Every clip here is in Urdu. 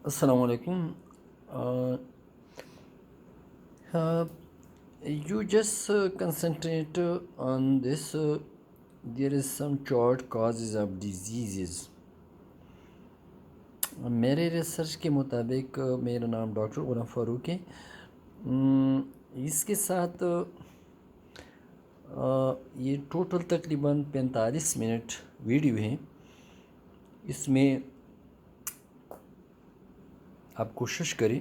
Assalamu alaikum. Uh, uh, you just concentrate on this. There is some short causes of diseases. میرے ریسرچ کے مطابق میرا نام ڈاکٹر غلام فاروق ہے. اس کے ساتھ یہ ٹوٹل تقریباً 45 منٹ ویڈیو ہے. اس میں آپ کوشش کریں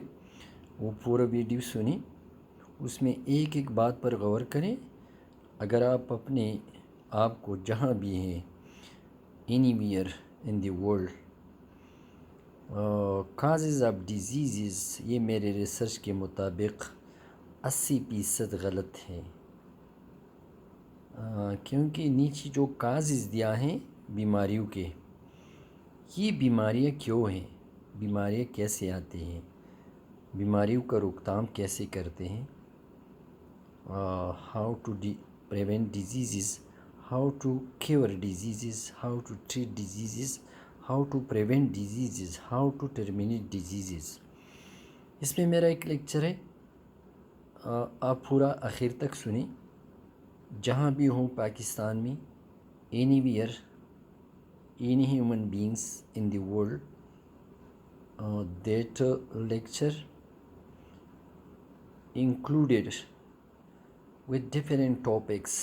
وہ پورا ویڈیو سنیں, اس میں ایک ایک بات پر غور کریں. اگر آپ اپنے آپ کو جہاں بھی ہیں any where in the world causes of diseases, یہ میرے ریسرچ کے مطابق 80% غلط ہے. کیونکہ نیچے جو کازز دیا ہیں بیماریوں کے, یہ بیماریاں کیوں ہیں, بیماریاں کیسے آتے ہیں, بیماریوں کا روک تھام کیسے کرتے ہیں, how to prevent diseases, how to cure diseases, how to treat diseases, how to prevent diseases, how to terminate diseases. اس میں میرا ایک لیکچر ہے, آپ پورا آخر تک سنیں. جہاں بھی ہوں پاکستان میں, any where, any human beings in the world, that lecture included with different topics.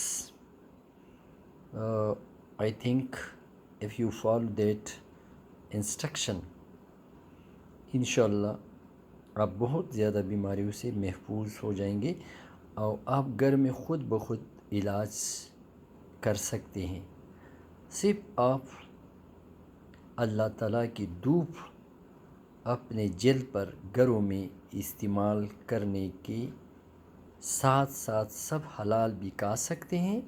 I think if you follow that instruction, انشاءاللہ آپ بہت زیادہ بیماریوں سے محفوظ ہو جائیں گے اور آپ گھر میں خود بخود علاج کر سکتے ہیں. صرف آپ اللہ تعالیٰ کی دھوپ اپنے جلد پر گھروں میں استعمال کرنے کے ساتھ ساتھ سب حلال بھی کھا سکتے ہیں.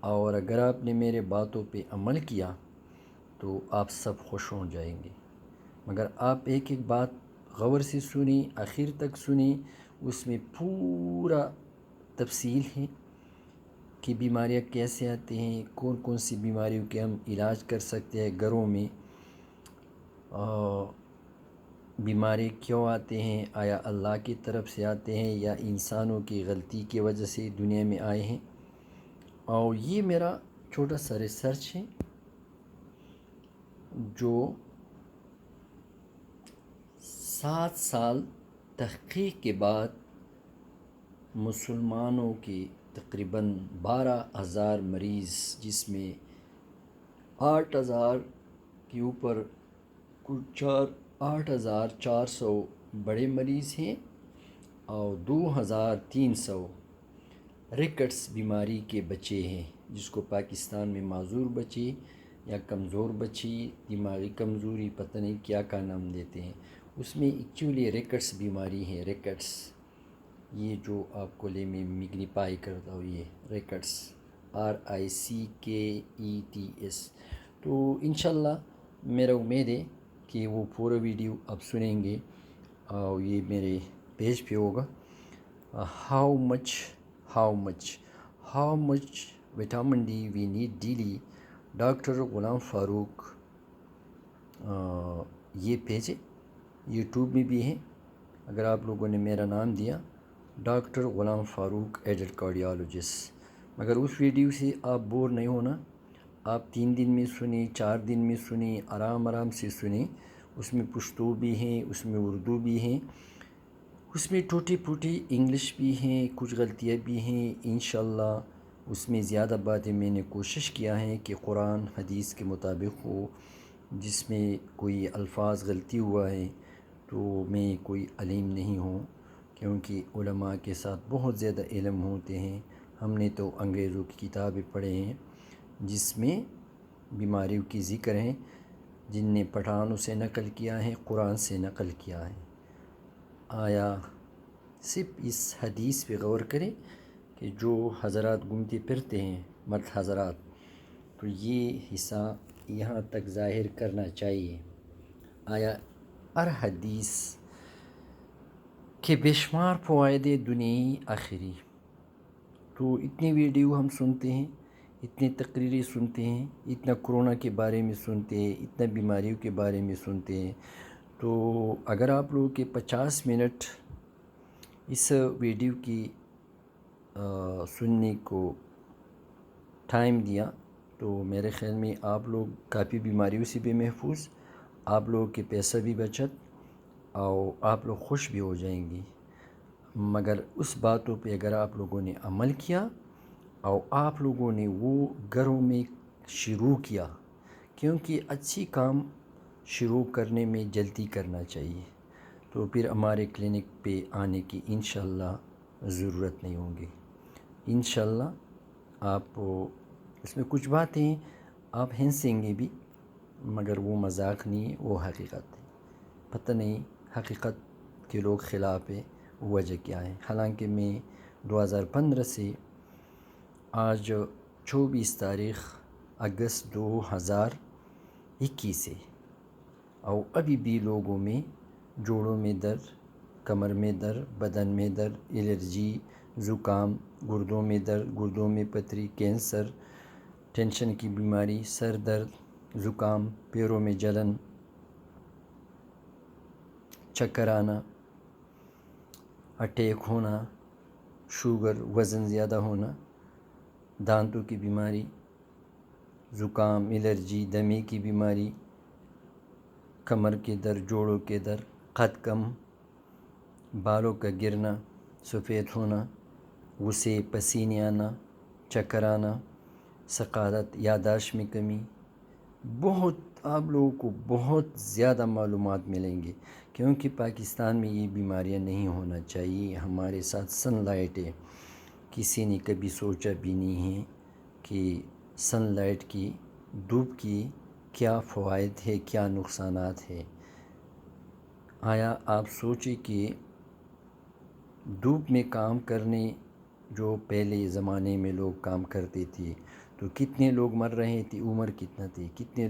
اور اگر آپ نے میرے باتوں پہ عمل کیا تو آپ سب خوش ہو جائیں گے. مگر آپ ایک ایک بات غور سے سنیں, آخر تک سنیں. اس میں پورا تفصیل ہے کہ بیماریاں کیسے آتی ہیں, کون کون سی بیماریوں کے ہم علاج کر سکتے ہیں گھروں میں, بیماری کیوں آتے ہیں, آیا اللہ کی طرف سے آتے ہیں یا انسانوں کی غلطی کی وجہ سے دنیا میں آئے ہیں. اور یہ میرا چھوٹا سا ریسرچ ہے جو 7 سال تحقیق کے بعد مسلمانوں کے تقریباً 12,000 مریض, جس میں 8,000 کے اوپر کچھ 8,400 بڑے مریض ہیں اور 2,300 ریکٹس بیماری کے بچے ہیں, جس کو پاکستان میں معذور بچے یا کمزور بچی, دماغی کمزوری, پتہ نہیں کیا کا نام دیتے ہیں. اس میں ایکچولی ریکٹس بیماری ہے. ریکٹس یہ جو آپ کو لے میں میگنیفائی کرتا ہوں, یہ ریکٹس RICKETS. تو انشاءاللہ میرا امید ہے کہ وہ پورا ویڈیو آپ سنیں گے اور یہ میرے پیج پہ ہوگا. How much vitamin D we need daily, doctor Ghulam Farooq. یہ پیج ہے, یوٹیوب میں بھی ہے. اگر آپ لوگوں نے میرا نام دیا ڈاکٹر غلام فاروق ایڈلٹ کارڈیالوجسٹ, مگر اس ویڈیو سے آپ بور نہیں ہونا. آپ 3 دن میں سنیں, 4 دن میں سنیں, آرام سے سنیں. اس میں پشتو بھی ہیں, اس میں اردو بھی ہیں, اس میں ٹوٹی پھوٹی انگلش بھی ہیں, کچھ غلطیاں بھی ہیں. انشاءاللہ اس میں زیادہ باتیں میں نے کوشش کیا ہے کہ قرآن حدیث کے مطابق ہو. جس میں کوئی الفاظ غلطی ہوا ہے تو میں کوئی علیم نہیں ہوں, کیونکہ علماء کے ساتھ بہت زیادہ علم ہوتے ہیں. ہم نے تو انگریزوں کی کتابیں پڑھے ہیں جس میں بیماریوں کی ذکر ہیں, جن نے پٹھانوں سے نقل کیا ہے, قرآن سے نقل کیا ہے. آیا صرف اس حدیث پہ غور کریں کہ جو حضرات گھومتے پھرتے ہیں, مرد حضرات, تو یہ حصہ یہاں تک ظاہر کرنا چاہیے. آیا ہر حدیث کے بے شمار فوائد دنیائی آخری. تو اتنی ویڈیو ہم سنتے ہیں, اتنی تقریریں سنتے ہیں, اتنا کرونا کے بارے میں سنتے ہیں, اتنا بیماریوں کے بارے میں سنتے ہیں, تو اگر آپ لوگوں کے 50 منٹ اس ویڈیو کی سننے کو ٹائم دیا تو میرے خیال میں آپ لوگ کافی بیماریوں سے بھی محفوظ، آپ لوگوں کے پیسہ بھی بچت اور آپ لوگ خوش بھی ہو جائیں گی۔ مگر اس باتوں پہ اگر آپ لوگوں نے عمل کیا اور آپ لوگوں نے وہ گھروں میں شروع کیا، کیونکہ اچھی کام شروع کرنے میں جلدی کرنا چاہیے، تو پھر ہمارے کلینک پہ آنے کی انشاءاللہ ضرورت نہیں ہوگی۔ انشاءاللہ آپ اس میں کچھ باتیں آپ ہنسیں گے بھی، مگر وہ مذاق نہیں ہے، وہ حقیقت ہے۔ پتہ نہیں حقیقت کے لوگ خلاف ہے، وجہ کیا ہے؟ حالانکہ میں 2015 سے آج 24 تاریخ اگست 2021 ہے، اور ابھی بھی لوگوں میں جوڑوں میں درد، کمر میں درد، بدن میں درد، الرجی، زکام، گردوں میں درد، گردوں میں پتھری، کینسر، ٹینشن کی بیماری، سر درد، زکام، پیروں میں جلن، چکر آنا، اٹیک ہونا، شوگر، وزن زیادہ ہونا، دانتوں کی بیماری، زکام، الرجی، دمے کی بیماری، کمر کے درد، جوڑوں کے درد، قد کم، بالوں کا گرنا، سفید ہونا، غصے، پسینے آنا، چکر آنا، ثقافت، یادداشت میں کمی، بہت آپ لوگوں کو بہت زیادہ معلومات ملیں گے، کیونکہ پاکستان میں یہ بیماریاں نہیں ہونا چاہیے۔ ہمارے ساتھ سن لائٹ ہے، کسی نے کبھی سوچا بھی نہیں ہے کہ سن لائٹ کی، دھوپ کی کیا فوائد ہے، کیا نقصانات ہے۔ آیا آپ سوچیں کہ دھوپ میں کام کرنے جو پہلے زمانے میں لوگ کام کرتے تھے تو کتنے لوگ مر رہے تھے، عمر کتنا تھی، کتنے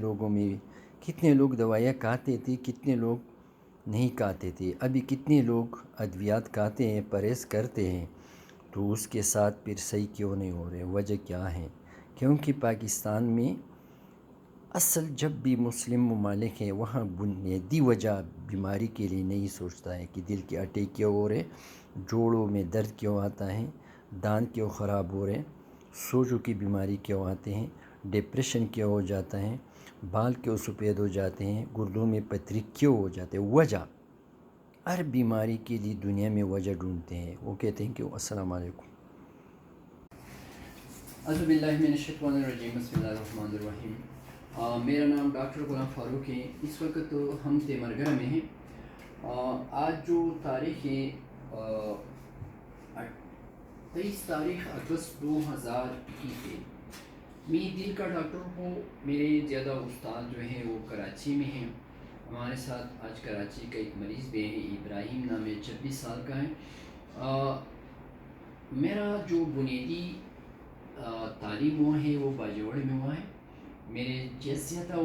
لوگ دوائیاں کھاتے تھے، کتنے لوگ نہیں کھاتے تھے، ابھی کتنے لوگ ادویات کھاتے ہیں، پرہیز کرتے ہیں، تو اس کے ساتھ پھر صحیح کیوں نہیں ہو رہے؟ وجہ کیا ہے؟ کیونکہ پاکستان میں اصل جب بھی مسلم ممالک ہیں وہاں بنیادی وجہ بیماری کے لیے نہیں سوچتا ہے کہ دل کے اٹیک کیوں ہو رہے، جوڑوں میں درد کیوں آتا ہے، دانت کیوں خراب ہو رہے، سوجوں کی بیماری کیوں آتے ہیں، ڈپریشن کیوں ہو جاتا ہے، بال کیوں سفید ہو جاتے ہیں، گردوں میں پتھری کیوں ہو جاتے ہیں۔ وجہ ہر بیماری کے لیے دنیا میں وجہ ڈھونڈتے ہیں، وہ کہتے ہیں کہ السلام علیکم۔ اعوذ باللہ من الشیطان الرجیم، بسم اللہ الرحمن الرحیم۔ میرا نام ڈاکٹر غلام فاروق ہے۔ اس وقت ہم تیمرگرہ میں ہیں۔ آج جو تاریخ ہے 23 تاریخ اگست 2021 ہے۔ میں دل کا ڈاکٹر ہوں۔ میرے زیادہ استاد جو ہیں وہ کراچی میں ہیں۔ ہمارے ساتھ آج کراچی کا ایک مریض بھی ہے، ابراہیم نام ہے، 26 سال کا ہے۔ میرا جو بنیادی تعلیم ہوا ہے وہ باجوڑ میں ہوا ہے۔ میرے جیسا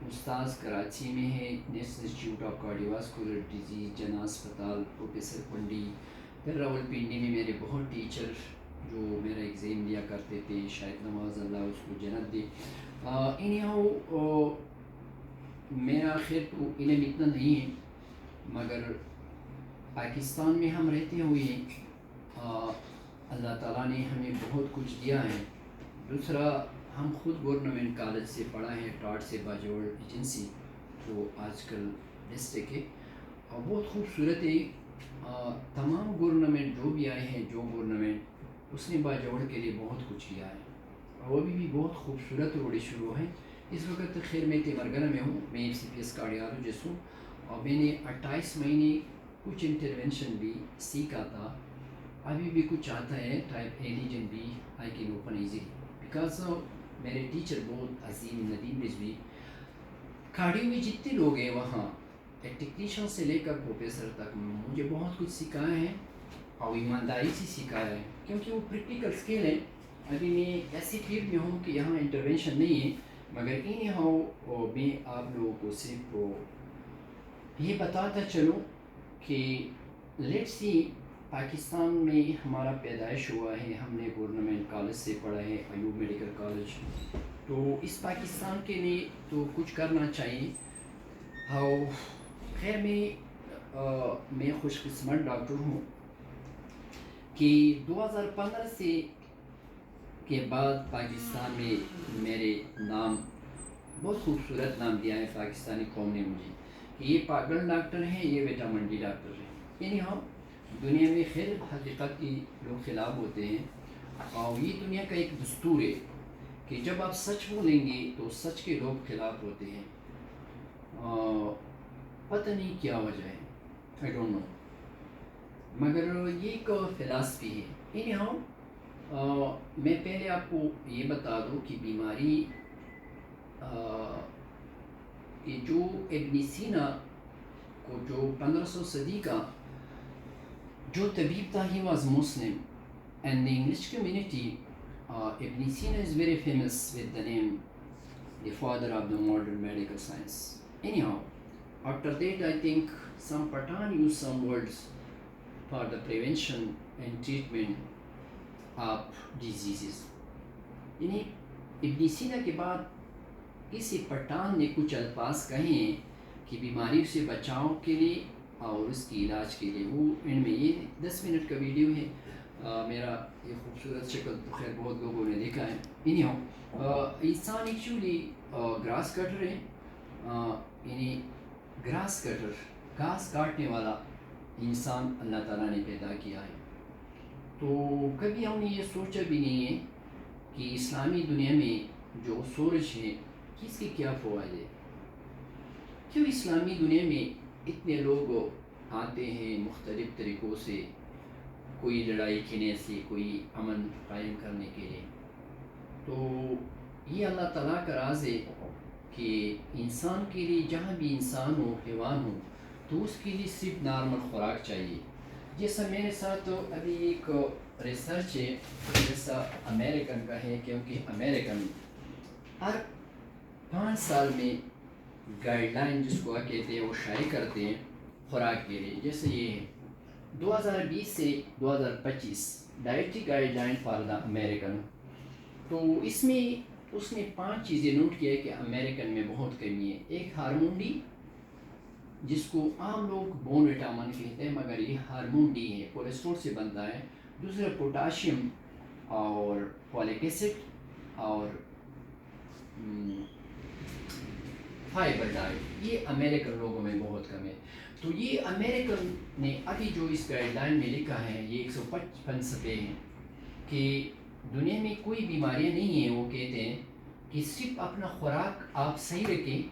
استاذ کراچی میں ہے، نیشنل انسٹیٹیوٹ آف کارڈیوواسکولر ڈیزیز، جنا اسپتال، پروفیسر پنڈی۔ پھر راول پنڈی میں میرے بہت ٹیچر جو میرا ایگزام دیا کرتے تھے، شاید نواز اللہ اس کو جنت دے۔ میرا خیر تو علم اتنا نہیں ہے، مگر پاکستان میں ہم رہتے ہوئے اللہ تعالیٰ نے ہمیں بہت کچھ دیا ہے۔ دوسرا، ہم خود گورنمنٹ کالج سے پڑھا ہے، ٹاٹ سے باجوڑ ایجنسی جو آج کل ڈسٹرکٹ ہے، اور بہت خوبصورت ہے۔ تمام گورنمنٹ جو بھی آئے ہیں، جو گورنمنٹ، اس نے باجوڑ کے لیے بہت کچھ کیا ہے، اور ابھی بھی بہت خوبصورت روڈ شروع ہے۔ اس وقت خیر میں تیمرگرہ میں ہوں، میں CPS کارڈیالوجسٹ ہوں، اور میں نے 28 مہینے کچھ انٹرونشن بھی سیکھا تھا۔ ابھی بھی کچھ آتا ہے، ٹائپ اے لیجن بھی I can open easily, because میرے ٹیچر بہت عظیم ندیم رضوی، کارڈیو میں جتنے لوگ ہیں وہاں ایک ٹیکنیشین سے لے کر پروفیسر تک مجھے بہت کچھ سکھایا ہے، اور ایمانداری سے سکھایا ہے، کیونکہ وہ پریکٹیکل اسکل ہے۔ ابھی میں ایسی فیلڈ میں ہوں کہ یہاں انٹرونشن نہیں ہے، مگر میں آپ لوگوں کو صرف یہ بتاتا چلوں کہ لیٹس سی پاکستان میں ہمارا پیدائش ہوا ہے، ہم نے گورنمنٹ کالج سے پڑھا ہے، ایوب میڈیکل کالج، تو اس پاکستان کے لیے تو کچھ کرنا چاہیے۔ خیر میں خوش قسمت ڈاکٹر ہوں کہ 2015 سے کے بعد پاکستان میں میرے نام بہت خوبصورت نام دیا ہے پاکستانی قوم نے مجھے کہ یہ پاگل ڈاکٹر ہیں، یہ بیٹا منڈی ڈاکٹر ہیں. یعنی ہم دنیا میں خیر حقیقت کی لوگ خلاف ہوتے ہیں، اور یہ دنیا کا ایک دستور ہے کہ جب آپ سچ بولیں گے تو سچ کے لوگ خلاف ہوتے ہیں. پتہ نہیں کیا وجہ ہے، آئی ڈونٹ نو، مگر یہ ایک فلاسفی ہے. یعنی ہم میں پہلے آپ کو یہ بتا دوں کہ بیماری کہ جو ابن سینا کو جو 1500 صدی کا جو طبیب تھا، he was Muslim and the English community Ibn Sina is very famous with the name the father of the modern medical science. Anyhow, after that I think some Pathan used some words for the prevention and treatment of diseases. یعنی ابن سینا کے بعد کسی پٹھان نے کچھ الفاظ کہے ہیں کہ بیماری سے بچاؤ کے لیے اور اس کی علاج کے لیے. وہ ان میں یہ 10 منٹ کا ویڈیو ہے. میرا یہ خوبصورت شکل تو خیر بہت لوگوں نے دیکھا ہے. انسان ایکچولی گراس کٹر ہے، یعنی گراس کٹر، گھاس کاٹنے والا انسان اللہ تعالیٰ نے پیدا کیا ہے. تو کبھی ہم نے یہ سوچا بھی نہیں ہے کہ اسلامی دنیا میں جو سورج ہے کس کے کیا فوائد ہے. کیوں اسلامی دنیا میں اتنے لوگ آتے ہیں مختلف طریقوں سے، کوئی لڑائی کھینے سے، کوئی امن قائم کرنے کے لیے. تو یہ اللہ تعالیٰ کا راز ہے کہ انسان کے لیے جہاں بھی انسان ہو، حیوان ہو، تو اس کے لیے صرف نارمل خوراک چاہیے. جیسا میرے ساتھ ابھی ایک ریسرچ ہے جیسا امریکن کا ہے، کیونکہ امریکن ہر 5 سال میں گائیڈ لائن جس کو کہتے ہیں وہ شائع کرتے ہیں خوراک کے لیے. جیسے یہ ہے 2020 سے 2025 dietary guide line for the American. تو اس میں اس نے 5 چیزیں نوٹ کیا کہ امریکن میں بہت کمی ہے. ایک ہارمون ڈی، جس کو عام لوگ بون وٹامن کہتے ہیں مگر یہ ہارمون ڈی ہے، کولیسٹرول سے بنتا ہے. دوسرا پوٹاشیم اور فولک ایسڈ اور فائبر ڈائٹ، یہ امریکن لوگوں میں بہت کم ہے. تو یہ امریکن نے ابھی جو اس گائیڈ لائن میں لکھا ہے، یہ 155 صفحے ہیں کہ دنیا میں کوئی بیماریاں نہیں ہیں. وہ کہتے ہیں کہ صرف اپنا خوراک آپ صحیح رکھیں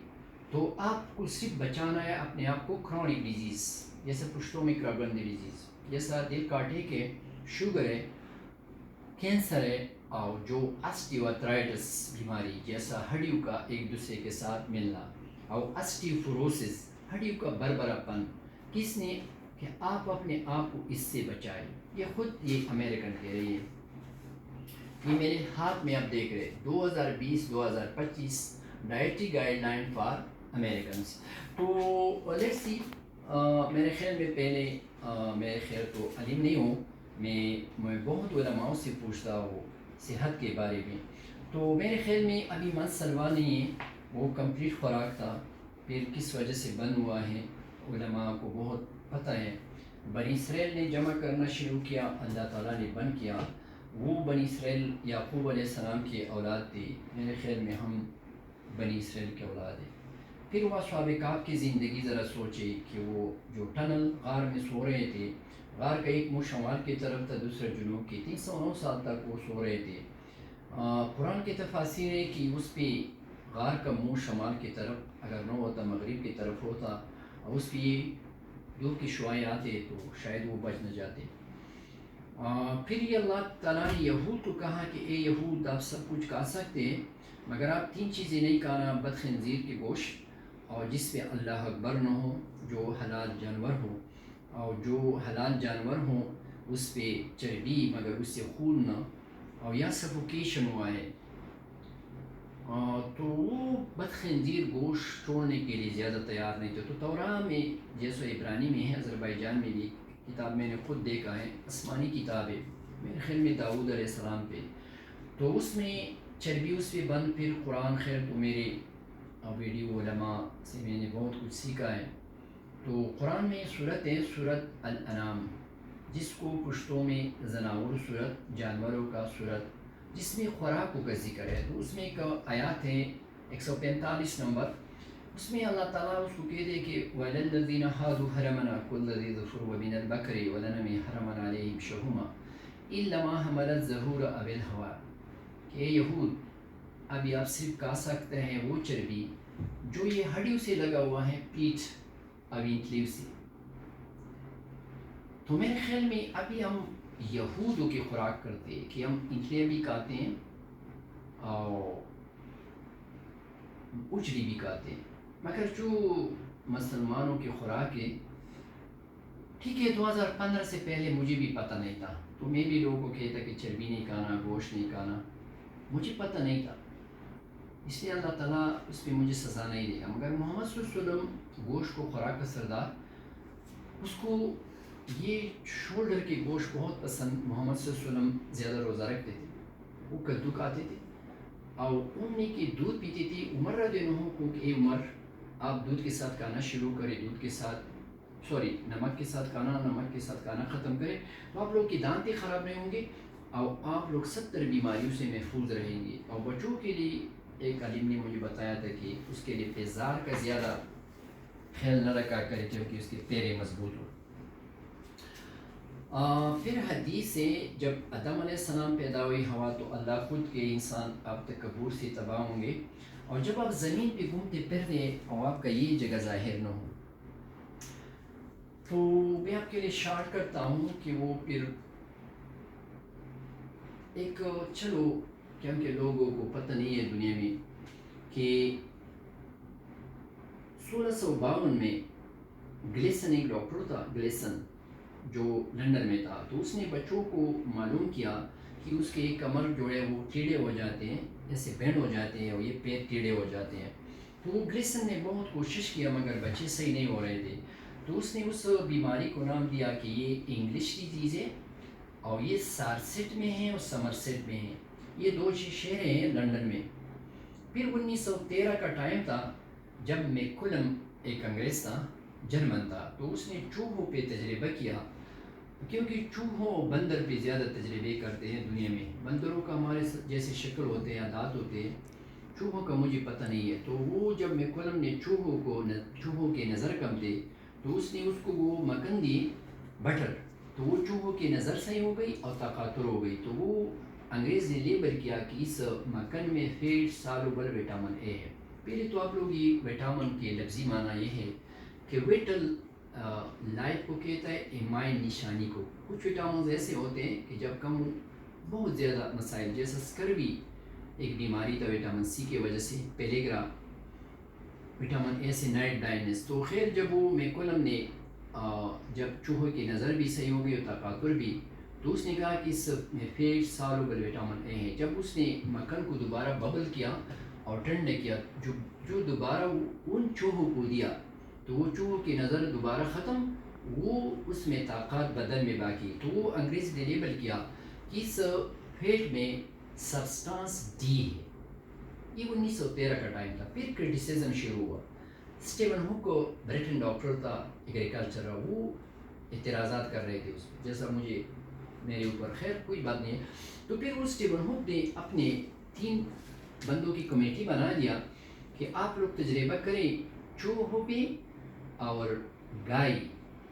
تو آپ کو صرف بچانا ہے اپنے آپ کو کرونک ڈیزیز، جیسے پشتوں میں کربند ڈیزیز، جیسا دل کا اٹیک ہے، شوگر ہے، کینسر ہے، اور جو آسٹیوآرتھرائٹس بیماری جیسا ہڈیوں کا ایک دوسرے کے ساتھ ملنا، اور آسٹیوفوروسس ہڈیوں کا بربرا پن. کس نے کہ آپ اپنے آپ کو اس سے بچائیں. یہ خود یہ امریکن کہہ رہی ہے. یہ میرے ہاتھ میں آپ دیکھ رہے 2020-2025 dietary guide line for Americans. تو لیٹس سی، میرے خیال میں پہلے میرے خیال تو علم نہیں ہوں، میں بہت علماء سے پوچھتا ہوں صحت کے بارے میں. تو میرے خیال میں ابھی من سلوا نہیں ہے، وہ کمپلیٹ خوراک تھا، پھر کس وجہ سے بند ہوا ہے علماء کو بہت پتہ ہے. بنی اسرائیل نے جمع کرنا شروع کیا، اللہ تعالیٰ نے بند کیا. وہ بنی اسرائیل یعقوب علیہ السلام کے اولاد تھے. میرے خیال میں ہم بنی اسرائیل کے اولاد ہیں. پھر وہ اصحاب کہف کی زندگی ذرا سوچے کہ وہ جو ٹنل غار میں سو رہے تھے، غار کا ایک منہ شمال کی طرف تھا، دوسرا جنوب کی، 309 سال تک وہ سو رہے تھے. قرآن کی تفاسیر ہے کہ اس پہ غار کا منہ شمال کی طرف اگر نہ ہوتا مغرب کی طرف ہوتا، اس پہ دھوپ کی شعائیں آتے تو شاید وہ بچ نہ جاتے. پھر یہ اللہ تعالیٰ نے یہود کو کہا کہ اے یہود، آپ سب کچھ کھا سکتے ہیں مگر آپ 3 چیزیں نہیں کھانا: بد خنزیر کے گوشت، اور جس پہ اللہ اکبر نہ ہو، جو حلال جانور ہو، اور جو حلال جانور ہوں اس پہ چربی مگر اس سے خون نہ، اور یا سفوکیشن ہوا ہے. تو وہ بد خنزیر گوشت چھوڑنے کے لیے زیادہ تیار نہیں تھے. تو توراہ میں جیسا عبرانی میں ہے، آذربائیجان میں بھی کتاب میں نے خود دیکھا ہے، آسمانی کتاب ہے میرے خیال میں داؤد علیہ السلام پہ، تو اس میں چربی اس پہ بند. پھر قرآن، خیر تو میرے ویڈیو علماء سے میں نے بہت کچھ سیکھا ہے. تو قرآن میں صورت ہے صورت الانعام، جس کو پشتوں میں زناور صورت، جانوروں کا صورت، جس میں خوراکوں کا ذکر ہے. تو اس میں ایک آیات ہے 145 نمبر، اس میں اللہ تعالیٰ اس کو کہتے ہیں کہ وَلَلَّذِينَ هَادُوا حَرَمْنَا كُلَّ ذِي ظُفُرٍ وَمِنَ الْبَقَرِ وَالْغَنَمِ حَرَّمْنَا عَلَيْهِمْ شُحُومَهَا إِلَّا مَا حَمَلَتْ ظُهُورُ أَوِ الْهَوَىٰ، کہ یہود ابھی آپ صرف کھا سکتے ہیں وہ چربی جو یہ ہڈیوں سے لگا ہوا ہے، پیٹھ ابھی انتلیوں سے. تو میرے خیال میں ابھی ہم یہودوں کی خوراک کرتے ہیں کہ ہم انتلیاں بھی کھاتے ہیں اور اجڑی بھی کھاتے ہیں، مگر جو مسلمانوں کی خوراک ہے، ٹھیک ہے 2015 سے پہلے مجھے بھی پتہ نہیں تھا، تو میں بھی لوگوں کو کہتا کہ چربی نہیں کھانا، گوشت نہیں کھانا، مجھے پتہ نہیں تھا، اس لیے اللہ تعالیٰ اس پہ مجھے سزا نہیں دے گا. مگر محمد صلی اللہ علیہ وسلم گوشت کو خوراک کا سردار، اس کو یہ شولڈر کے گوشت بہت پسند. محمد صلی اللہ علیہ وسلم زیادہ روزہ رکھتے تھے، وہ کدو کھاتے تھے اور امی کی دودھ پیتے تھے. عمر رضی اللہ عنہ کو کہ اے عمر، آپ دودھ کے ساتھ کھانا شروع کریں، دودھ کے ساتھ نمک کے ساتھ کھانا، نمک کے ساتھ کھانا ختم کریں، تو آپ لوگ کی دانتیں خراب نہیں ہوں گے اور آپ لوگ 70 بیماریوں سے محفوظ رہیں گے. اور بچوں کے لیے ایک عالم نے مجھے بتایا تھا کہ اس کے لیے پیزار کا زیادہ خیال نہ رکھا کرے کیونکہ اس کے پیرے مضبوط ہو. پھر حدیث سے جب آدم علیہ السلام پیدا ہوئی ہوا تو اللہ خود کے انسان آپ تکبر سے تباہ ہوں گے، اور جب آپ زمین پہ گھومتے پھرتے اور آپ کا یہ جگہ ظاہر نہ ہو، تو میں آپ کے لیے شارٹ کرتا ہوں کہ وہ پھر ایک چلو کیونکہ لوگوں کو پتہ نہیں ہے دنیا میں کہ 1652 میں گلیسن ایک ڈاکٹر تھا، گلیسن جو لندن میں تھا، تو اس نے بچوں کو معلوم کیا کہ اس کے کمر جو ہے وہ ٹیڑھے ہو جاتے ہیں، ایسے بینڈ ہو جاتے ہیں اور یہ پیر ٹیڑھے ہو جاتے ہیں. تو وہ گلیسن نے بہت کوشش کیا مگر بچے صحیح نہیں ہو رہے تھے. تو اس نے اس بیماری کو نام دیا کہ یہ انگلش کی چیز ہے اور یہ سارسیٹ میں ہے اور سمرسیٹ میں ہے، یہ دو شہر ہیں لندن میں. پھر 1913 کا ٹائم تھا جب میکولم ایک انگریز تھا، جرمن تھا، تو اس نے چوہوں پہ تجربہ کیا، کیونکہ چوہوں بندر پہ زیادہ تجربے کرتے ہیں دنیا میں. بندروں کا ہمارے جیسے شکل ہوتے ہیں، دانت ہوتے ہیں، چوہوں کا مجھے پتہ نہیں ہے. تو وہ جب میکولم نے چوہوں کے نظر کم تھے تو اس نے اس کو وہ مکھن دی بٹر، تو وہ چوہوں کی نظر صحیح ہو گئی اور طاقتور ہو گئی. تو وہ انگریز نے لیبل کیا کہ اس مکھن میں فیٹ سالوبل وٹامن اے ہے. پہلے تو آپ لوگ یہ وٹامن کے لفظی معنی یہ ہے کہ ویٹل لائف کو کہتا ہے ایمائن نشانی کو. کچھ وٹامنز ایسے ہوتے ہیں کہ جب کم بہت زیادہ مسائل، جیسا اسکروی ایک بیماری تھا وٹامن سی کی وجہ سے، پیلیگرا، وٹامن اے سے نائٹ بلائنڈنس. تو خیر جب وہ میکولم نے جب چوہے کی نظر بھی صحیح ہو گئی اور طاقتور بھی، تو اس نے کہا کہ اس میں فیٹ سالوبل وٹامن اے ہے. جب اس نے مکھن کو دوبارہ ببل کیا اور ٹھنڈا کیا، جو دوبارہ ان چوہوں کو دیا تو وہ چوہوں کی نظر دوبارہ ختم، وہ اس میں طاقت بدن میں باقی. تو وہ انگریز نے لیبل کیا کہ اس فیٹ میں سبسٹانس ڈی ہے. یہ 1913 کا ٹائم تھا. پھر کرٹیسزم شروع ہوا. اسٹیون ہک کو بریٹن ڈاکٹر تھا، ایگریکلچر، وہ اعتراضات کر رہے تھے اس پہ، جیسا مجھے میرے اوپر، خیر کوئی بات نہیں ہے. تو پھر وہ اسٹیون ہک نے اپنے 3 بندوں کی کمیٹی بنا دیا کہ آپ لوگ تجربہ کریں چوہوں پہ اور گائے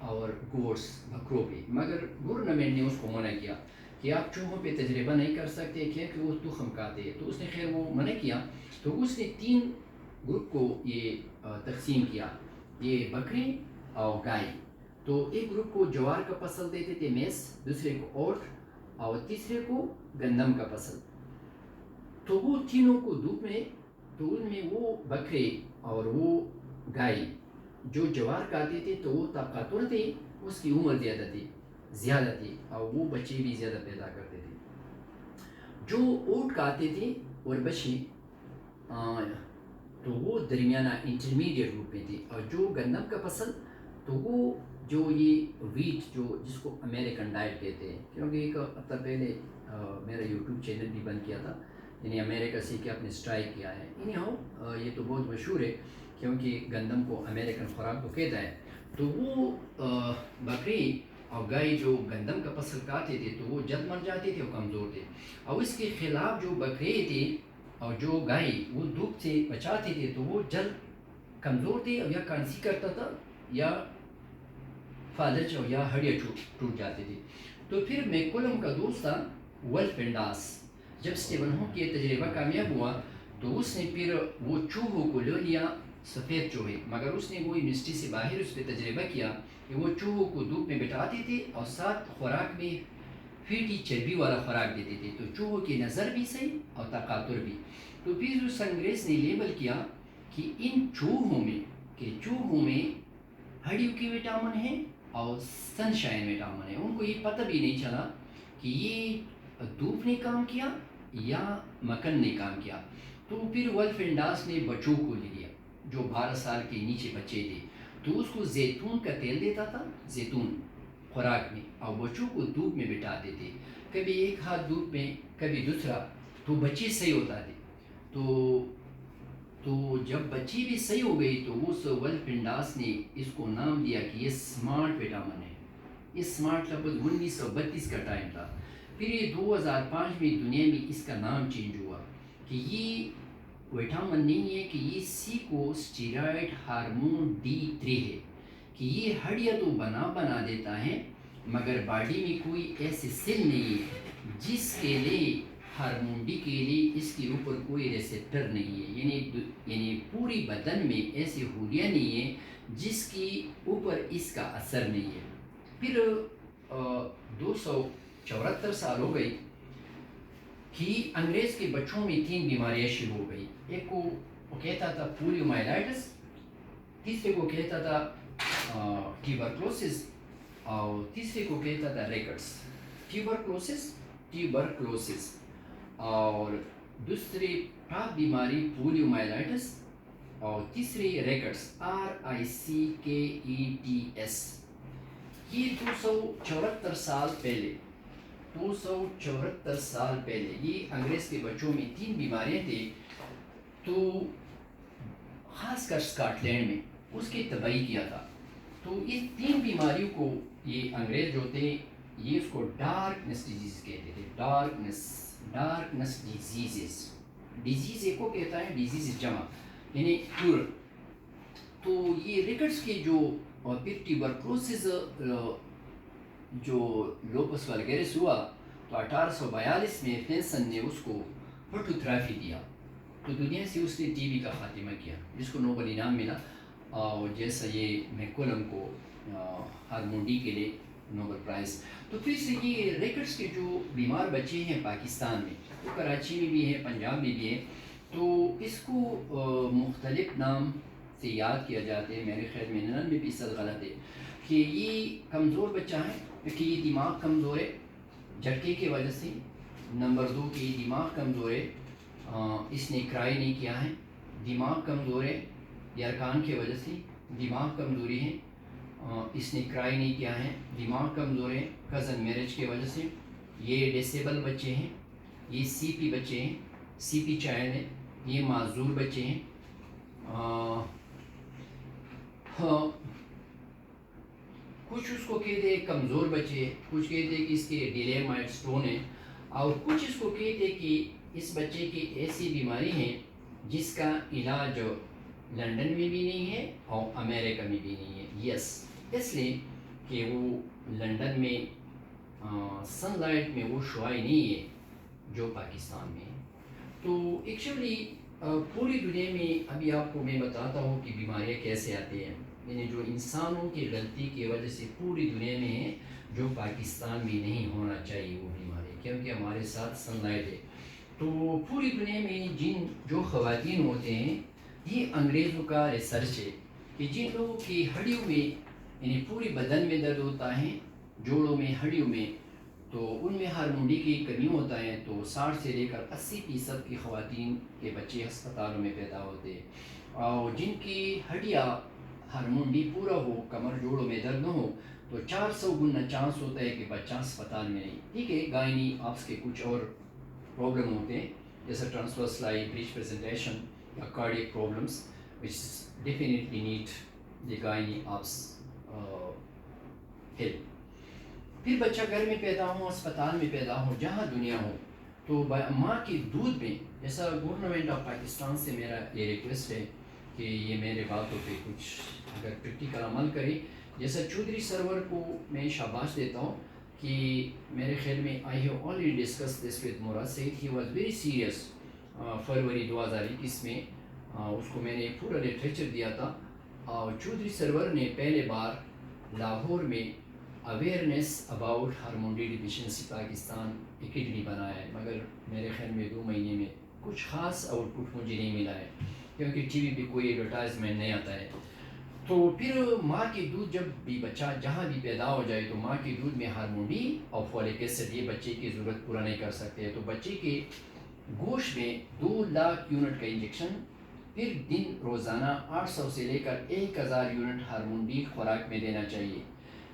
اور گوٹس، بکروں پہ. مگر گورنمنٹ نے اس کو منع کیا کہ آپ چوہوں پہ تجربہ نہیں کر سکتے کہ وہ تخم کھاتے ہیں. تو اس نے خیر وہ منع کیا. تو اس نے 3 گروپ کو یہ تقسیم کیا، یہ بکری اور گائے. تو ایک گروپ کو جوار کا فصل دیتے تھے، میز، دوسرے کو اوٹ اور تیسرے کو گندم کا فصل. تو وہ تینوں کو دھوپ میں، تو ان میں وہ بکرے اور وہ گائے جو جوار کھاتے تھے تو وہ طاقتور تھے، اس کی عمر زیادہ تھی اور وہ بچے بھی زیادہ پیدا کرتے تھے. جو اوٹ کھاتے تھے اور بچے تو وہ درمیانہ انٹرمیڈیٹ گروپ میں تھے. اور جو گندم کا فصل، تو وہ جو یہ ویٹ جو جس کو امریکن ڈائٹ کہتے ہیں، کیونکہ ایک ہفتہ پہلے میرا یوٹیوب چینل بھی بند کیا تھا، یعنی امریکہ سے کہ آپ نے اسٹرائک کیا ہے. یہ تو بہت مشہور ہے کیونکہ گندم کو امریکن خوراک کو کہتا ہے. تو وہ بکری اور گائے جو گندم کا فصل کھاتے تھے تو وہ جلد مر جاتے تھے اور کمزور تھے. اور اس کے خلاف جو بکرے تھے اور جو گائے وہ دھوپ سے بچاتے تھے تو وہ جلد کمزور تھے اور یا کانسی کرتا تھا یا فالج اور یا ہڈیاں ٹوٹ جاتے تھے. تو پھر میکولم کا دوست تھا ولف پینڈاس. جب اسٹیون ہاک یہ تجربہ کامیاب ہوا تو اس نے پھر وہ چوہوں کو لے لیا, سفید چوہے, مگر اس نے وہ یونیورسٹی سے باہر اس پہ تجربہ کیا کہ وہ چوہوں کو دھوپ میں بٹھاتے تھے اور ساتھ خوراک میں فیٹی چربی والا خوراک دیتے تھے, تو چوہوں کی نظر بھی صحیح اور تقاتر بھی. تو پھر اس انگریز نے لیبل کیا کہ ان چوہوں میں ہڈیوں کی وٹامن ہے اور سن شائن وٹامن ہے. ان کو یہ پتہ بھی نہیں چلا کہ یہ دھوپ نے کام کیا یا مکن نے کام کیا. تو پھر ولف انڈاس نے بچوں کو لے لیا جو 12 سال کے نیچے بچے تھے, تو اس کو زیتون کا تیل دیتا تھا, زیتون خوراک میں, اور بچوں کو دھوپ میں بٹھاتے تھے, کبھی ایک ہاتھ دھوپ میں کبھی دوسرا, تو بچے صحیح ہوتا تھے. تو جب بچی بھی صحیح ہو گئی تو اس ولف انڈاس نے اس کو نام دیا کہ یہ سمارٹ وٹامن ہے. یہ سمارٹ لفظ 1932 کا ٹائم تھا. پھر یہ 2005 میں دنیا میں اس کا نام چینج ہوا کہ یہ وٹامن نہیں ہے, کہ یہ سیکوسٹیرائڈ ہارمون D3 ہے, کہ یہ ہڈیاں تو بنا دیتا ہے مگر باڈی میں کوئی ایسی سیل نہیں ہے جس کے لیے ہارمون ڈی کے لیے اس کے اوپر کوئی ریسیپٹر نہیں ہے, یعنی پوری بدن میں ایسی خوبیاں نہیں ہیں جس کی اوپر اس کا اثر نہیں ہے. پھر 274 سال ہو گئی کہ انگریز کے بچوں میں 3 بیماریاں شروع ہو گئی. ایک کو کہتا تھا پولیو مائلائٹس, تیسرے کو کہتا تھا ٹیوبرکلوسس, اور تیسرے کو کہتا تھا ریکٹس. ٹیوبرکلوسس اور دوسری ٹاپ بیماری پولیو مائلائٹس, اور تیسری ریکٹس RICKETS. یہ 274 سال پہلے یہ انگریز کے بچوں میں 3 بیماریاں تھیں. تو خاص کر اسکاٹ لینڈ میں اس کی تباہی کیا تھا. تو اس 3 بیماریوں کو یہ انگریز جو تھے یہ اس کو ڈارکنس ڈیزیز کہتے تھے. ڈارکنس ڈیزیز ایک کو کہتا ہے, ڈیزیز جمع یعنی پلورل. تو یہ ریکٹس کے جو اور پھر ٹیوبرکلوسس جو لوپس والگیرس ہوا تو 1842 میں فینسن نے اس کو فوٹوتھراپی دیا, تو دنیا سے اس نے ٹی بی کا خاتمہ کیا جس کو نوبل انعام ملا. اور جیسا یہ میکولم کو ہارمون ڈی کے لیے نوبل پرائز. تو پھر سے یہ ریکٹس کے جو بیمار بچے ہیں پاکستان میں, تو کراچی میں بھی ہیں, پنجاب میں بھی ہیں, تو اس کو مختلف نام سے یاد کیا جاتے ہیں. میرے خیال میں 99% غلط ہے کہ یہ کمزور بچہ ہے, کہ یہ دماغ کمزور ہے جھٹکے کی وجہ سے. نمبر 2 کہ یہ دماغ کمزور ہے, اس نے کرائی نہیں کیا ہے. دماغ کمزور ہے یرکان کی وجہ سے, دماغ کمزوری ہے, اس نے کرائی نہیں کیا ہے. دماغ کمزور ہے کزن میرج کی وجہ سے. یہ ڈسیبل بچے ہیں, یہ CP بچے ہیں, CP چائلڈ ہیں, یہ معذور بچے ہیں. کچھ اس کو کہتے ہیں کمزور بچے, کچھ کہتے ہیں کہ اس کے ڈیلے مائل سٹون ہے, اور کچھ اس کو کہتے ہیں کہ اس بچے کی ایسی بیماری ہے جس کا علاج لندن میں بھی نہیں ہے اور امریکہ میں بھی نہیں ہے. اس لیے کہ وہ لندن میں سن لائٹ میں وہ شعاع نہیں ہے جو پاکستان میں ہے. تو ایکچولی پوری دنیا میں ابھی آپ کو میں بتاتا ہوں کہ بیماریاں کیسے آتی ہیں, یعنی جو انسانوں کی غلطی کی وجہ سے پوری دنیا میں ہے, جو پاکستان میں نہیں ہونا چاہیے وہ بیماری, کیونکہ ہمارے ساتھ سن لائٹ ہے. تو پوری دنیا میں جو خواتین ہوتے ہیں یہ انگریزوں کا ریسرچ ہے کہ جن لوگوں کی ہڈیوں میں یعنی پوری بدن میں درد ہوتا ہے, جوڑوں میں, ہڈیوں میں, تو ان میں ہارمون ڈی کی کمی ہوتا ہے. تو 60 سے لے کر 80% کی خواتین کے بچے ہسپتالوں میں پیدا ہوتے ہیں, اور جن کی ہڈیاں ہارمون ڈی پورا ہو, کمر جوڑوں میں درد نہ ہو, تو 400 گنا چانس ہوتا ہے کہ بچہ ہسپتال میں نہیں. ٹھیک ہے, گائنی آپس کے کچھ اور پرابلم ہوتے ہیں جیسے ٹرانسورس لائی بریچ پریزنٹیشن یا cardiac problems which definitely need the gynae ops help. پھر بچہ گھر میں پیدا ہو، اسپتال میں پیدا ہو، جہاں دنیا ہو، تو ماں کے دودھ میں، جیسا گورنمنٹ آف پاکستان سے میرا یہ ریکویسٹ ہے کہ یہ میرے باتوں پہ کچھ اگر پریکٹیکل عمل کرے. جیسا چودھری سرور کو میں شاباش دیتا ہوں کہ میرے خیال میں I have already discuss this with Murad Saeed. He was very serious. فروری 2021 میں اس کو میں نے پورا لٹریچر دیا تھا. اور چودھری سرور نے پہلے بار لاہور میں awareness about hormone D deficiency Pakistan academy بنایا ہے، مگر میرے خیال میں 2 مہینے میں کچھ خاص آؤٹ پٹ مجھے نہیں ملا ہے، کیونکہ ٹی وی پہ کوئی ایڈورٹائزمنٹ نہیں آتا ہے. تو پھر ماں کے دودھ جب بھی بچہ جہاں بھی پیدا ہو جائے تو ماں کے دودھ میں ہارمون ڈی اور فولک ایسڈ یہ بچے کی ضرورت پورا نہیں کر سکتے. تو بچے کے گوشت میں 2 لاکھ یونٹ کا انجیکشن، پھر دن روزانہ 800 سے لے کر 1000 یونٹ ہارمون ڈی خوراک میں دینا چاہیے.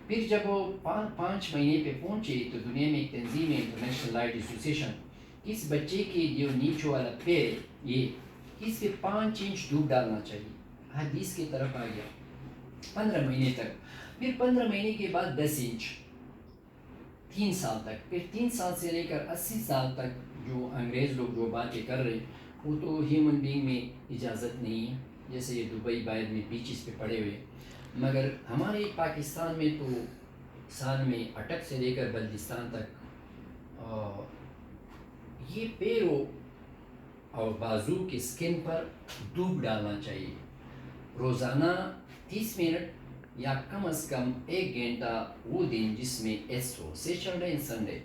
پھر جب وہ 5 مہینے پہ پہنچے تو دنیا میں ایک تنظیم ہے انٹرنیشنل لائٹ ایسوسیشن، اس بچے کے جو نیچے والا پیر یہ اس پہ 5 انچ دودھ ڈالنا چاہیے. حدیث کی طرف آ گیا 15 مہینے تک. پھر 15 مہینے کے بعد 10 انچ 3 سال تک. پھر 3 سال سے لے کر 80 سال تک جو انگریز لوگ جو باتیں کر رہے وہ تو ہیومن بینگ میں اجازت نہیں ہے. جیسے یہ دبئی باہر میں بیچز پہ پڑے ہوئے، مگر ہمارے پاکستان میں تو سال میں اٹک سے لے کر بلتستان تک یہ پیروں اور بازو کی سکن پر دودھ ڈالنا چاہیے روزانہ 30 منٹ یا کم از کم 1 گھنٹہ وہ دن جس میں S who, Saturday and Sunday.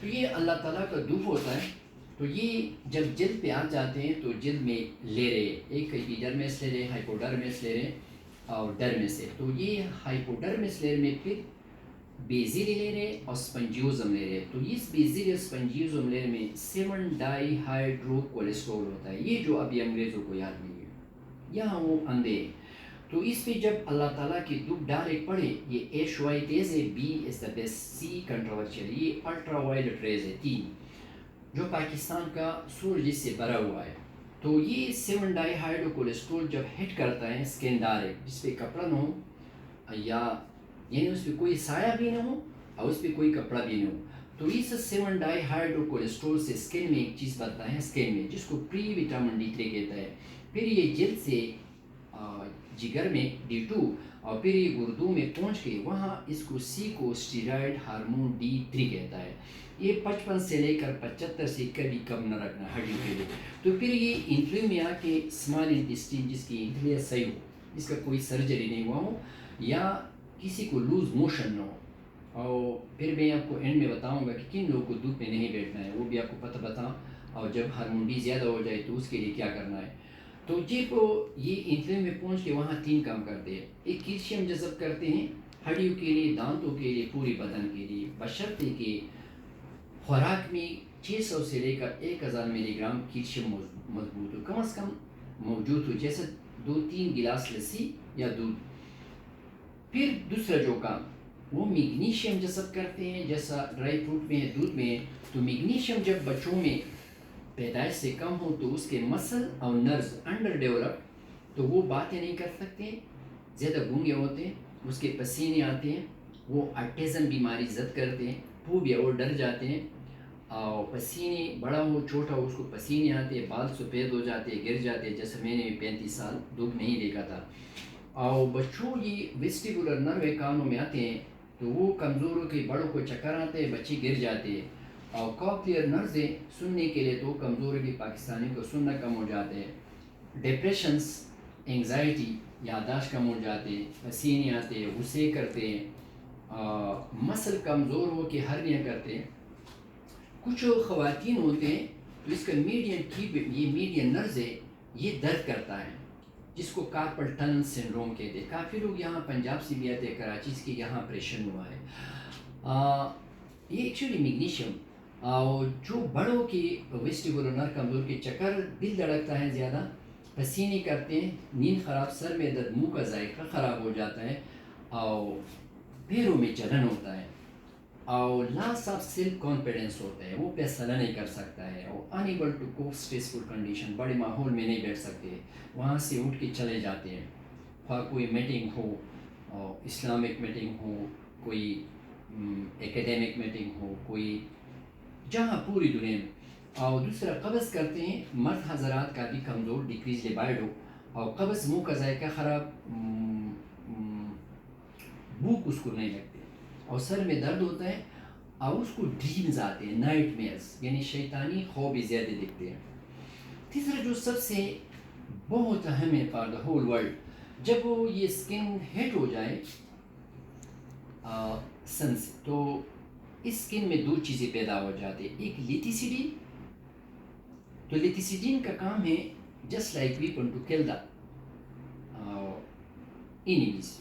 تو یہ اللہ تعالیٰ کا دودھ ہوتا ہے. تو یہ جب جلد پہ آ جاتے ہیں تو جلد میں لے رہے ایک ایپیڈرمس لے رہے، ہائپوڈرمس لے رہے اور ڈرمس ہے. تو یہ ہائپوڈرمس لیئر میں پھر بیزیل لے رہے اور سپنجیوزم لے رہے. تو اس بیزیل اور سپنجیوزم لیئر میں 7 ڈائی ہائیڈرو کولیسٹرول ہوتا ہے، یہ جو ابھی انگریزوں کو یاد نہیں ہے، یہاں وہ اندھے. تو اس پہ جب اللہ تعالیٰ کی دودھ ڈائریکٹ پڑے، یہ ایش وائٹ ایز ہے، B is the best, C controversial, یہ الٹرا وائلٹ ریز ہے 3 جو پاکستان کا سورج سے بھرا ہوا ہے. تو یہ 7 ڈائی ہائیڈرو کولیسٹرول جب ہٹ کرتا ہے اسکن ڈائریکٹ، جس پہ کپڑا نہ ہو یا یعنی اس پہ کوئی سایہ بھی نہ ہو اور اس پہ کوئی کپڑا بھی نہ ہو، تو اس 7 ڈائی ہائیڈرو کولیسٹرول سے اسکن میں ایک چیز بنتا ہے اسکن میں، جس کو پری وٹامن D3 کہتا ہے. پھر یہ جلد سے جگر میں D2 اور پھر یہ گردوں میں پہنچ کے وہاں اس کو سی کو اسٹیرائڈ ہارمون D3 کہتا ہے. یہ 55 سے لے کر 75 سے کبھی کم نہ رکھنا ہڈی کے لیے. تو پھر یہ انٹری میں آ کے اسمال انٹسٹین جس کی انٹری صحیح ہو، اس کا کوئی سرجری نہیں ہوا ہو یا کسی کو لوز موشن نہ ہو. اور پھر میں آپ کو اینڈ میں بتاؤں گا کہ کن لوگوں کو دودھ پہ نہیں بیٹھنا ہے، وہ بھی آپ کو پتہ بتاؤں. اور جب ہارمون ڈی زیادہ ہو جائے تو اس کے لیے کیا کرنا ہے. تو جب یہ انفلیم میں پہنچ کے وہاں 3 کام کرتے ہیں. ایک کیلشیم جذب کرتے ہیں ہڈیوں کے لیے، دانتوں کے لیے، پوری بدن کے لیے، بشرطے کہ خوراک میں 600 سے لے کر 1000 ملی گرام کیلشیم مضبوط ہو، کم از کم موجود ہو، جیسے 2-3 گلاس لسی یا دودھ. پھر دوسرا جو کام وہ میگنیشیم جذب کرتے ہیں، جیسا ڈرائی فروٹ میں ہے، دودھ میں ہے. تو میگنیشیم جب بچوں میں پیدائش سے کم ہو تو اس کے مسل اور نرز انڈر ڈیولپ، تو وہ باتیں نہیں کر سکتے، زیادہ گونگے ہوتے ہیں، اس کے پسینے آتے ہیں، وہ آٹزم بیماری زد کرتے ہیں، وہ بھی اور ڈر جاتے ہیں. اور پسینے بڑا ہو چھوٹا ہو اس کو پسینے آتے ہیں، بال سفید ہو جاتے ہیں، گر جاتے ہیں. جیسے میں نے 35 سال دودھ نہیں دیکھا تھا. اور بچوں یہ ویسٹیبولر نرو کانوں میں آتے ہیں تو وہ کمزور ہو کے بڑوں کو چکر آتے ہیں، بچے گر جاتے ہیں. اور کاکلیئر نرز ہیں سننے کے لیے تو کمزور ہے کہ پاکستانی کو سننا کم ہو جاتے ہیں. ڈپریشنس، انگزائٹی، یادداشت کم ہو جاتے ہیں، پسینے آتے ہیں، غصے کرتے ہیں، مسل کمزور ہو کے ہرنیاں کرتے ہیں. کچھ خواتین ہوتے ہیں تو اس کا میڈین نرز ہے، یہ درد کرتا ہے، جس کو کارپل ٹنل سنڈروم کہتے ہیں. کافی لوگ یہاں پنجاب سے بھی آتے ہیں، کراچی سے، یہاں آپریشن ہوا ہے. یہ ایکچولی میگنیشیم اور جو بڑوں کی ویسٹیبولر نرو کمزور کے چکر، دل دھڑکتا ہے زیادہ، پسینے کرتے ہیں، نیند خراب، سر میں درد، منہ کا ذائقہ خراب ہو جاتا ہے اور پیروں میں جلن ہوتا ہے اور لاس آف سیلف کانفیڈنس ہوتا ہے، وہ فیصلہ نہیں کر سکتا ہے اور unable to cope stressful condition, بڑے ماحول میں نہیں بیٹھ سکتے، وہاں سے اٹھ کے چلے جاتے ہیں. خواہ کوئی میٹنگ ہو، اور اسلامک میٹنگ ہو، کوئی ایکیڈیمک میٹنگ ہو، کوئی جہاں پوری دنیا میں. اور دوسرا قبض کرتے ہیں مرد حضرات کا بھی کمزور ڈیکریز لیبائڈ ہو، اور قبض منہ کا ذائقہ خراب، بھوک اس کو نہیں لگتی، اور سر میں درد ہوتا ہے، اور اس کو ڈریمز آتے ہیں، نائٹ میئرز، یعنی شیطانی خواب زیادہ دکھتے ہیں. تیسرا جو سب سے بہت اہم ہے فار دا ہول ورلڈ، جب وہ یہ اسکن ہٹ ہو جائے سن سے، تو اسکن میں دو چیزیں پیدا ہو جاتی ہیں. ایک لیتیسیڈین، تو لیتیسیڈین کا کام ہے just like weapon to kill دا انیمیز.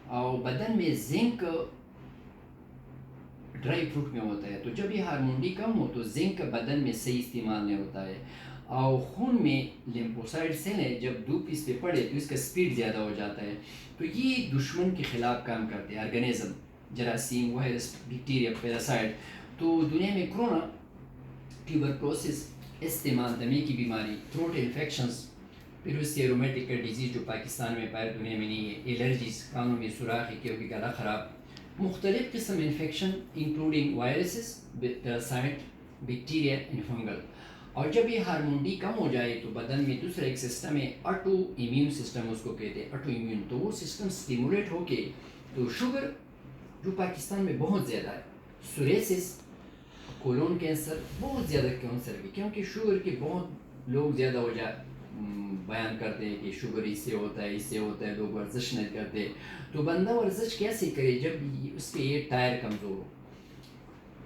اور بدن میں زنک ڈرائی فروٹ میں ہوتا ہے، تو جب یہ ہارمون ڈی کم ہو تو زنک بدن میں صحیح استعمال نہیں ہوتا ہے، اور خون میں لیمفوسائٹ سیل ہے، جب دھوپ اس پہ پڑے تو اس کا سپیڈ زیادہ ہو جاتا ہے. تو یہ دشمن کے خلاف کام کرتے ہیں، آرگنیزم، جراثیم، وائرس، بیکٹیریا، پیراسائٹ. تو دنیا میں کرونا، ٹیوبرکلوسس، استعمال، دمے کی بیماری، تھروٹ انفیکشنز، پھر اس سے رومیٹک ڈیزیز جو پاکستان میں پائے دنیا میں نہیں ہے، الرجیز، کانوں میں سوراخ، کیونکہ گلا خراب، مختلف قسم infection including viruses, parasite, bacteria and fungal. اور جب یہ ہارمون ڈی کم ہو جائے تو بدن میں دوسرا ایک سسٹم ہے، آٹو امیون سسٹم اس کو کہتے ہیں، آٹو امیون. تو وہ سسٹم اسٹیمولیٹ ہو کے، تو شوگر جو پاکستان میں بہت زیادہ ہے، سوریسس، کولون کینسر، بہت زیادہ کینسر کی، کیونکہ شوگر کے بہت لوگ زیادہ ہو جائے بیان کرتے ہیں کہ شوگر اس سے ہوتا ہے، اس سے ہوتا ہے، لوگ ورزش نہیں کرتے. تو بندہ ورزش کیسے کرے جب اس کے یہ ٹائر کمزور ہو؟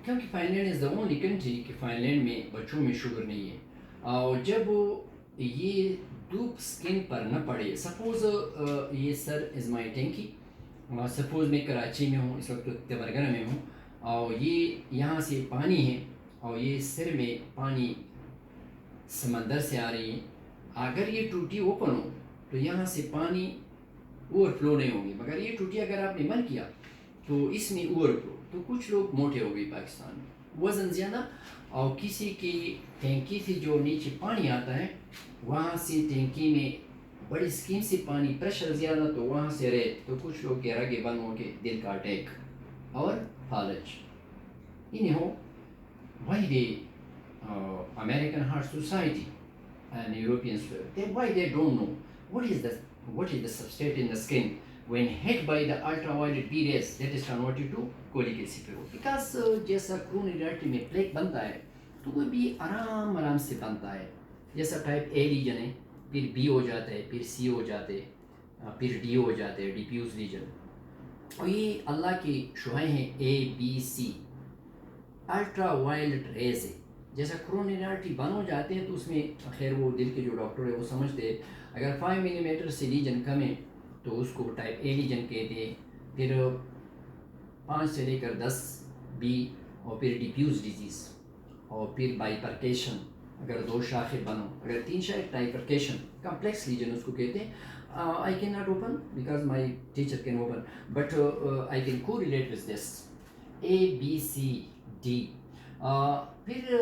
کیونکہ Finland is the only country کہ فائن لینڈ میں بچوں میں شوگر نہیں ہے. اور جب یہ دھوپ اسکن پر نہ پڑے، سپوز یہ سر از مائی ٹینکی، سپوز میں کراچی میں ہوں اس وقت، تبرگنہ میں ہوں، اور یہ یہاں سے پانی ہے، اور یہ سر میں پانی سمندر سے آ رہی ہے. اگر یہ ٹوٹی اوپن ہو تو یہاں سے پانی اوور فلو نہیں ہوگی، مگر یہ ٹوٹی اگر آپ نے بند کیا تو اس میں اوور فلو. تو کچھ لوگ موٹے ہو گئے پاکستان میں، وزن زیادہ، اور کسی کی ٹینکی سے جو نیچے پانی آتا ہے وہاں سے ٹینکی میں بڑی اسکیم سے پانی پریشر زیادہ، تو وہاں سے ریت، تو کچھ لوگ کے رگے بند ہو کے دل کا اٹیک اور فالج. انہو why they American Heart Society and Europeans, why they don't know what is the substrate in the skin when hit by the ultraviolet B rays that is converted to cholic acid. Because جیسا coronary artery میں پلیک بنتا ہے تو وہ بھی آرام سے بنتا ہے، جیسا ٹائپ اے لیجن ہے، پھر بی ہو جاتا ہے، پھر سی ہو جاتے، پھر ڈی ہو جاتے ہیں، ڈیفیوز لیجن. اور یہ اللہ کی شعائیں ہیں، A B C, ultraviolet rays ہے. جیسا کورونری آرٹری بند ہو جاتے ہیں تو اس میں خیر وہ دل کے جو ڈاکٹر ہے وہ سمجھتے ہیں اگر 5 ملی میٹر سے لیجن کم ہے تو اس کو ٹائپ اے لیجن کہتے ہیں. پھر 5 سے لے کر 10 بی، اور پھر ڈیفیوز ڈیزیز، اور پھر بائیپرکیشن، اگر 2 شاخیں بنو، اگر 3 شاخیں ٹائپرکیشن، کمپلیکس لیجن اس کو کہتے ہیں. I cannot open because my teacher can open, but I can correlate with this. A, B, C, D. پھر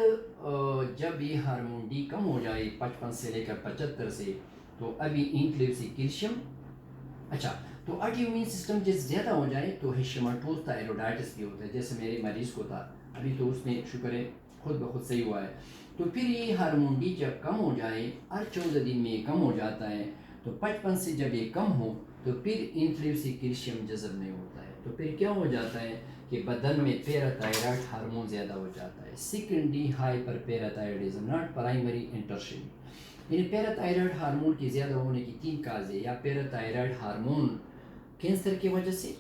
جب یہ ہارمون ڈی کم ہو جائے 55 سے لے کر 75 سے، تو ابھی انکلیو سے کیلشیم. اچھا، تو آٹو امیون سسٹم جس زیادہ ہو جائے تو ہیشیماٹوز تھائرائیڈائٹس بھی ہوتا ہے، جیسے میرے مریض کو تھا، ابھی تو اس میں شکر ہے خود بخود صحیح ہوا ہے. تو پھر یہ ہارمون ڈی جب کم ہو جائے، ہر 14 دن میں یہ کم ہو جاتا ہے، تو 55 سے جب یہ کم ہو تو پھر انکلیو سے کیلشیم جذب نہیں ہوتا ہے. تو پھر کیا ہو جاتا ہے کہ بدن میں پیراتھائرائڈ ہارمون زیادہ ہو جاتا ہے. Secondary hyperparathyroidism, not primary intention. یعنی پیراتھائرائڈ ہارمون کی زیادہ ہونے کی 3 کاز ہے، یا پیراتھائرائڈ ہارمون کینسر کی وجہ سے،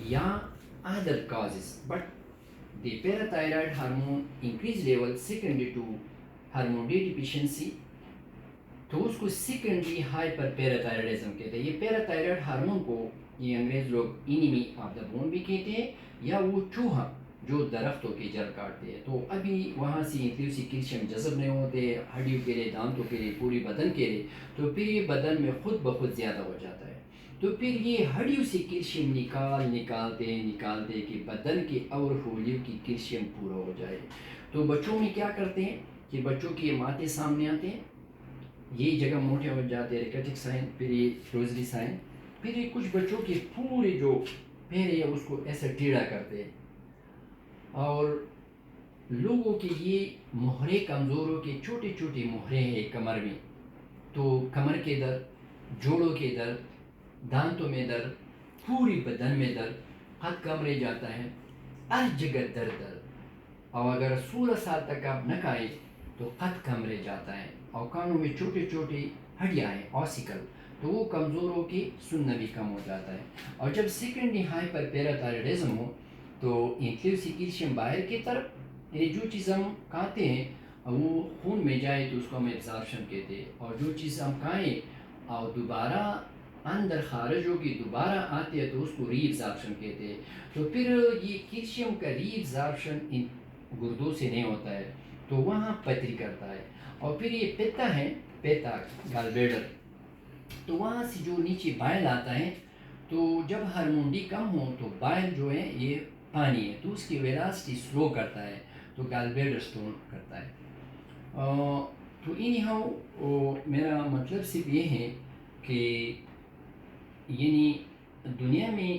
یا other causes. But the parathyroid hormone increase level secondary to hormone D deficiency, تو اس کو سیکنڈری ہائپر پیراتھائرائڈزم کہتے ہیں. یہ پیراتھائرائڈ ہارمون کو یہ انگریز لوگ اینیمی آف دا بون بھی کہتے ہیں، یا وہ چوہا جو درختوں کی جڑ کاٹتے ہیں. تو ابھی وہاں سے انکلیو سے کیلشیم جذب نہیں ہوتے ہڈیوں کے لیے، دانتوں کے لیے، پوری بدن کے لیے، تو پھر یہ بدن میں خود بخود زیادہ ہو جاتا ہے. تو پھر یہ ہڈیوں سے کیلشیم نکالتے کہ بدن کے اور خلیوں کی کیلشیم پورا ہو جائے. تو بچوں میں کیا کرتے ہیں کہ بچوں کی ماتیں سامنے آتے ہیں، یہ جگہ موٹے ہو جاتے ہیں، ریکیٹک سائن، پھر یہ روزری سائن، پھر پھر کچھ بچوں کے پورے جو پیر ہے اس کو ایسا ٹیڑھا کرتے ہیں، اور لوگوں کے یہ مہرے کمزوروں کے چھوٹے چھوٹے مہرے ہیں کمر میں، تو کمر کے درد، جوڑوں کے درد، دانتوں میں درد، پوری بدن میں درد، ہاتھ کمرے جاتا ہے، ہر جگہ درد درد، اور اگر 16 سال تک آپ نہ کھائیں تو قد کمرے جاتا ہے، اور کانوں میں چھوٹے چھوٹے ہڈیاں ہیں آسیکل، تو وہ کمزوروں کی سننا بھی کم ہو جاتا ہے، اور جب سیکنڈری ہائپر پیراتائرائڈزم ہو تو انکلیو سے کیلشیم باہر کی طرف، یعنی جو چیز ہم کھاتے ہیں وہ خون میں جائے تو اس کو ہم ایبزارپشن کہتے ہیں، اور جو چیز ہم کھائیں اور دوبارہ اندر خارج ہوگی دوبارہ آتے ہیں تو اس کو ری ایبزارپشن کہتے ہیں، تو پھر یہ کیلشیم کا ری ایبزارپشن ان گردوں سے نہیں ہوتا ہے تو وہاں پتری کرتا ہے، اور پھر یہ پیتا ہے، پیتا گالبیڈر، تو وہاں سے جو نیچے بائل آتا ہے، تو جب ہارمونڈی کم ہو تو بائل جو ہے یہ پانی ہے تو اس کی ویلاسٹی سلو کرتا ہے، تو گالبیڈر سٹون کرتا ہے۔ تو اینی ہاؤ میرا مطلب صرف یہ ہے کہ یعنی دنیا میں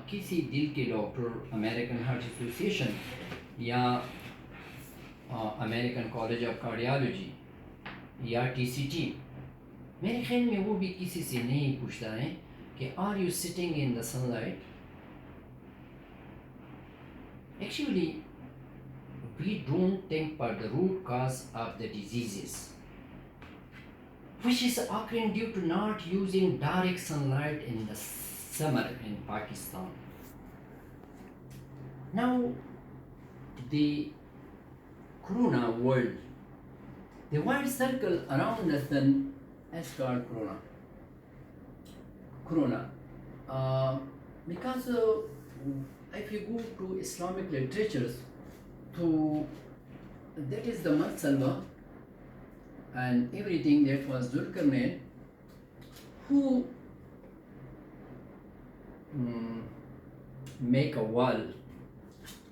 کسی دل کے ڈاکٹر، امریکن ہارٹ ایسوسیشن یا امریکن کالج آف کارڈیالوجی یا ٹی سی ٹی، میرے خیال میں وہ بھی کسی سے نہیں پوچھتا ہے کہ are you sitting in the sunlight? Actually we don't think about the root cause of the diseases, which is occurring due to not using direct sunlight in the summer in Pakistan. Now, the corona world, the wide circle around the sun is called corona. Because if you go to Islamic literatures, so that is the Salwa and everything that was Zulkarnain who make a wall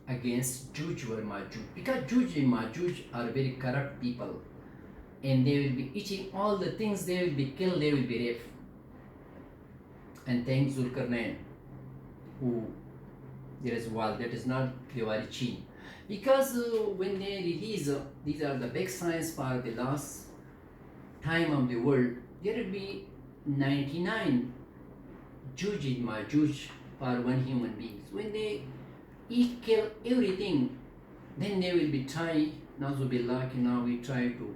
against Juj or Majuj, because Juj and Majuj are very corrupt people and they will be eating all the things, they will be killed, they will be raped. And thanks Zulkarnain who there is a wall that is not Diwali Chin. Because when they release, these are the big signs for the last time of the world, there will be 99 Juj and Majuj for one human being. When they eat, kill everything, then they will be trying, Nazubillah, now we try to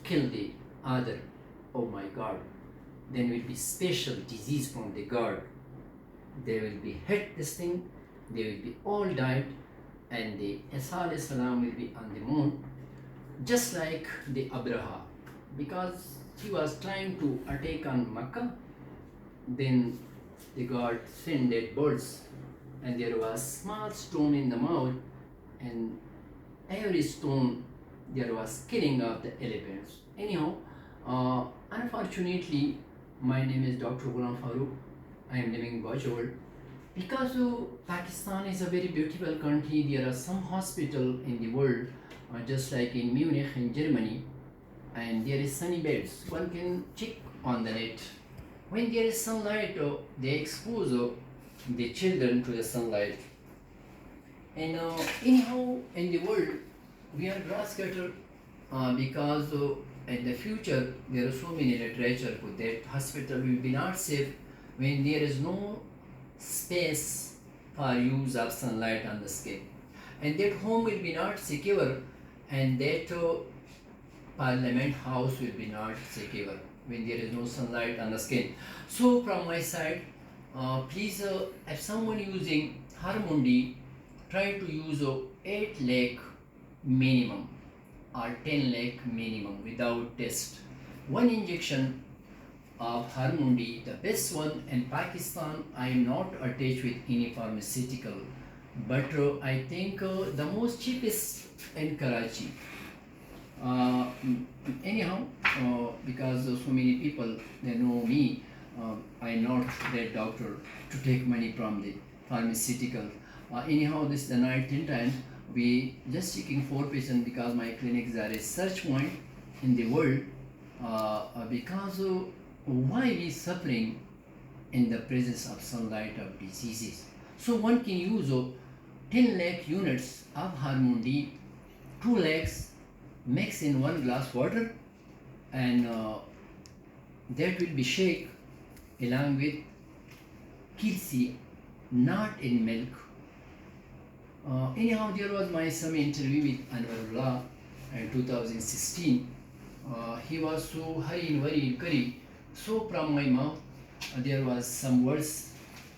kill the other. Oh my God. Then will be special disease from the God. They will be hit this thing, they will be all died, and the Isa alayhi salam will be on the moon, just like the Abraha, because he was trying to attack on Makkah. Then the God sent dead birds, and there was small stone in the mouth, and every stone there was killing of the elephants. Anyhow, unfortunately, my name is Dr. Ghulam Farooq. I am living in Bajol. Because Pakistan is a very beautiful country, there are some hospitals in the world, just like in Munich in Germany, and there is sunny beds. One can check on the net. When there is sunlight, they expose the children to the sunlight. And anyhow, in the world, we are grass cutter because in the future there are so many literature that hospital will be not safe when there is no space for use of sunlight on the skin, and that home will be not secure, and that parliament house will be not secure when there is no sunlight on the skin. So from my side, please if someone using Harmundi, try to use 8 lakh minimum or 10 lakh minimum without test. One injection of Harmundi, the best one in Pakistan. I am not attached with any pharmaceutical, but I think the most cheapest in Karachi. Anyhow, because so many people they know me, I am not that doctor to take money from the pharmaceutical. Anyhow, this is the night 10 time. We just checking 4 patients because my clinics are a search point in the world. Because why we suffering in the presence of sunlight of diseases. So one can use 10 lakh units of Hormone D, 2 lakhs mix in 1 glass water, and that will be shake along with Kirsi, not in milk. Anyhow, there was my some interview with Anwarullah in 2016. He was so hurry and curry. So from my mouth, there was some words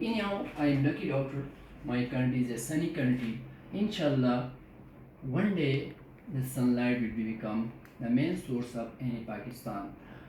Anyhow, I am lucky doctor. My country is a sunny country. Inshallah, one day the sunlight will become the main source of any Pakistan.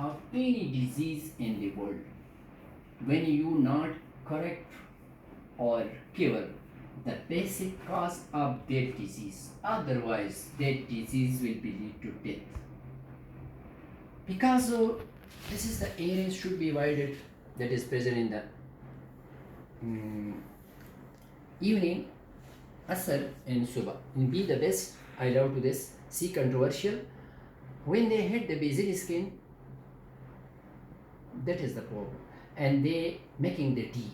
of any disease in the world when you not correct or cure the basic cause of that disease. Otherwise that disease will be lead to death, because this is the areas should be avoided that is present in the evening, asr and subah. And be the best, I love to this, see controversial when they hit the basal skin. That is the problem, and they making the tea.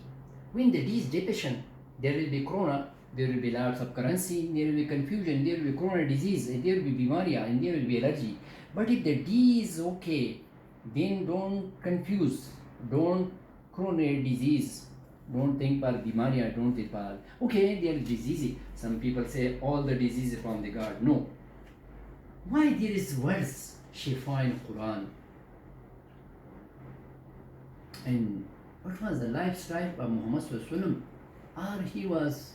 When the tea is deficient, there will be corona, there will be lots of currency, there will be confusion, there will be corona disease, and there will be bimaria, and there will be allergy. But if the tea is okay, then don't confuse, don't coronary disease Don't think par bimariyan, don't think par. Okay, they are diseases. Some people say all the diseases from the God. No. Why there is words Shifa in Quran? And what was the lifestyle of Muhammad Sallallahu Alaihi Wasallam? Or he was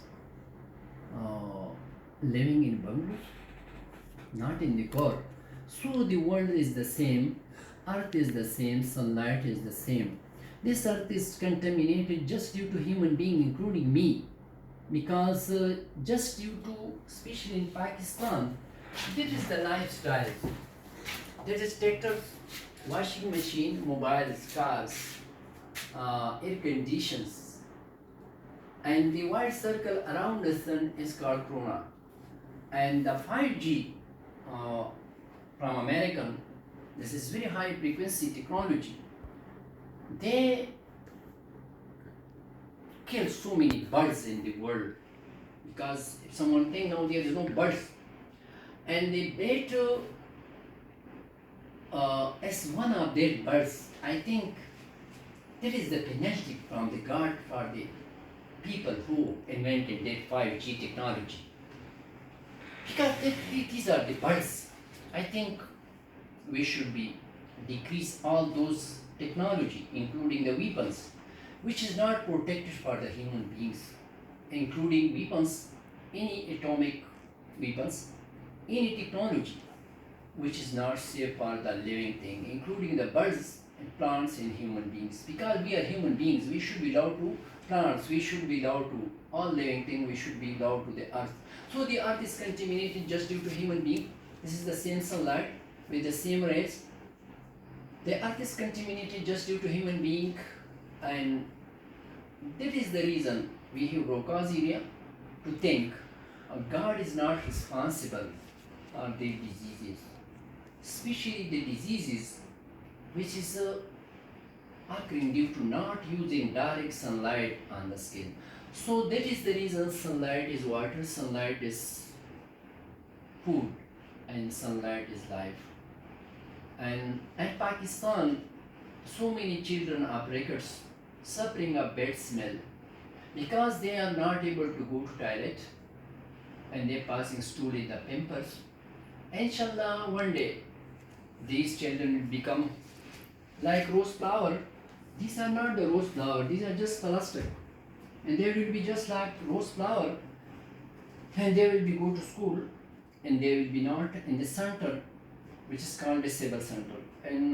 living in bungalow, not in the car. So the world is the same, earth is the same, sunlight is the same. This earth is contaminated just due to human being, including me, because just due to, especially in Pakistan, that is the lifestyle. That is tractors, washing machine, mobiles, cars, air conditions, and the white circle around the sun is called corona. And the 5G from American, this is very high frequency technology. They kill so many birds in the world, because if someone think now there is no birds, and they bet as one of their birds, I think that is the penalty from the God for the people who invented that 5G technology. Because these are the birds. I think we should be decrease all those technology, including the weapons, which is not protected for the human beings, including weapons, any atomic weapons, any technology, which is not safe for the living thing, including the birds and plants and human beings. Because we are human beings, we should be allowed to plants, we should be allowed to all living things, we should be allowed to the earth. So the earth is contaminated just due to human being. This is the same sunlight with the same rays. The earth is contaminated just due to human being, and that is the reason we have Rokaziriya to think God is not responsible for the diseases, especially the diseases which is occurring due to not using direct sunlight on the skin. So that is the reason sunlight is water, sunlight is food, and sunlight is life. And at Pakistan, so many children are breakers suffering a bad smell because they are not able to go to toilet and they are passing stool in the pampers. Inshallah, one day these children will become like rose flower. These are not the rose flower, these are just plastic. And they will be just like rose flower, and they will be go to school, and they will be not in the center, which is called disable center. And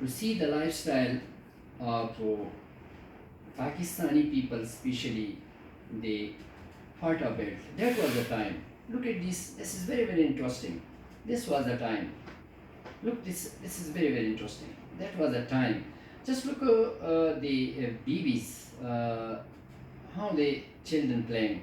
Let's see the lifestyle of Pakistani people, especially the Fatah belt. That was the time. Look at this. This is very, very interesting. This was the time. Look, this is very, very interesting. That was the time. Just look at the babies, how the children playing.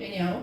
Anyhow,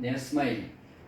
They are smiling.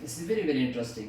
This is very, very interesting.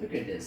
look at this,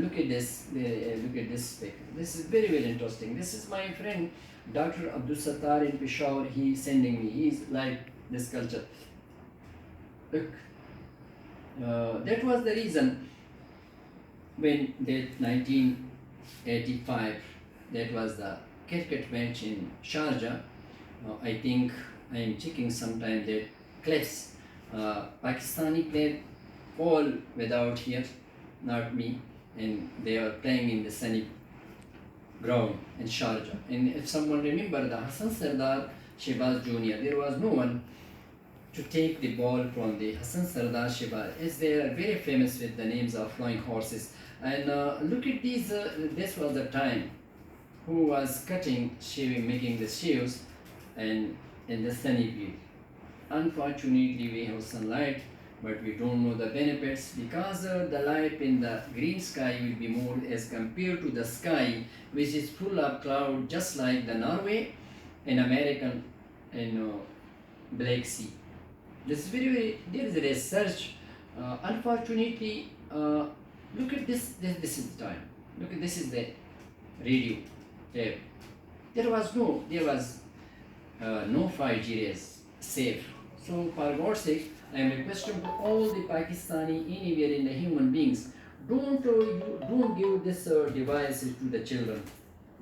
look at this pic. This is very, very interesting. This is my friend Dr. Abdul Sattar in Peshawar. He is sending me. He is like this culture. Look, that was the reason when that 1985, that was the cricket match in Sharjah. I think I am checking sometime that clips. Pakistani player all without here, not me, and they are playing in the sunny ground in Sharjah. And if someone remember the Hassan Sardar Shehbaz Jr., there was no one to take the ball from the Hassan Sardar Shehbaz, as they are very famous with the names of flying horses. And look at these, this was the time who was cutting, shaving, making the shaves, and in the sunny field. Unfortunately, we have sunlight, but we don't know the benefits because the light in the green sky will be more as compared to the sky which is full of cloud, just like the Norway and American and Black Sea. This is there is a research. Unfortunately, look at this. This is the time. Look at this is the radio. There, there was no 5G race safe. So for God's sake, I am requesting to all the Pakistani anywhere in the human beings, don't give this devices to the children,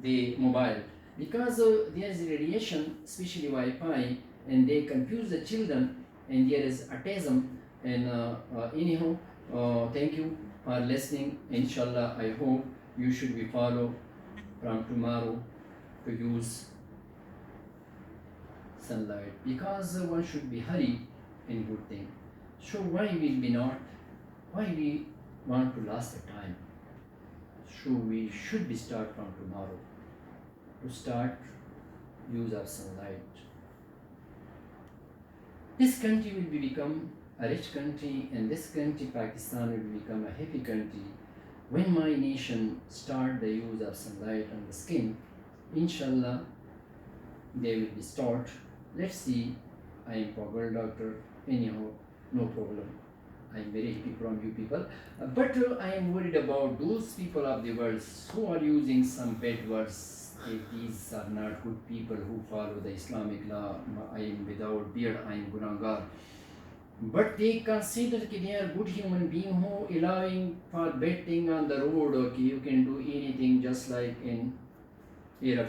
the mobile, because there is radiation, especially Wi-Fi, and they confuse the children, and there is autism. And anyhow, thank you for listening. Inshallah, I hope you should be follow from tomorrow to use sunlight, because one should be hurry in good thing. So why will be not? Why we want to last the time? So we should be start from tomorrow to start use of sunlight. This country will become a rich country, and this country, Pakistan, will become a happy country when my nation start the use of sunlight on the skin. Inshallah, they will be start. Let's see. I am Poggle doctor. Anyhow, no problem. I am very happy from you people. But I am worried about those people of the world who are using some bad words. These are not good people who follow the Islamic law. I am without beard. I am Gunagar. But they consider that they are good human being who allowing for betting on the road. Okay, you can do anything just like in Arab.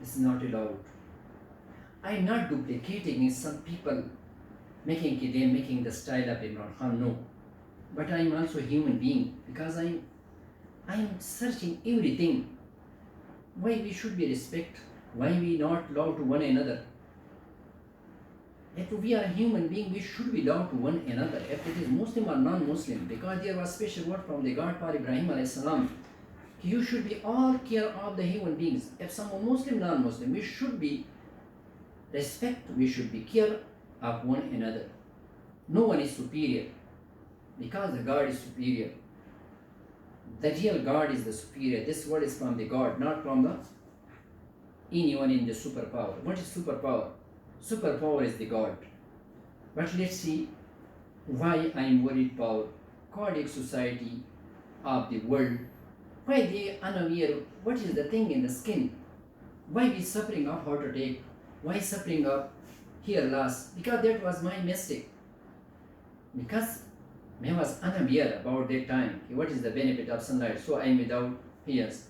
it's not allowed. I am not duplicating some people making the style of Imran Khan, no. But I am also a human being, because I am searching everything. Why we should be respect? Why we not love to one another? If we are a human being, we should be love to one another. If it is Muslim or non-Muslim, because there was special word from the God for Ibrahim alayhi salam. You should be all care of the human beings. If someone Muslim, non-Muslim, we should be respect, we should be care of one another. No one is superior, because the God is superior. The real God is the superior. This word is from the God, not from the anyone in the superpower. What is superpower? Superpower is the God. But let's see why I am worried about cardiac society of the world. Why they unaware what is the thing in the skin? Why we suffering of heart attack? Why suffering of hair loss? Because that was my mistake. Because I was unaware about that time. What is the benefit of sunlight? So I am without hairs.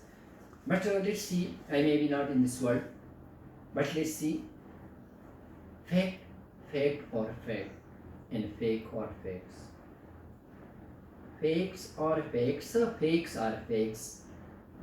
But let's see, I may be not in this world. But let's see, fact or fact, and fake or fakes. Fakes or fakes, fakes are fakes.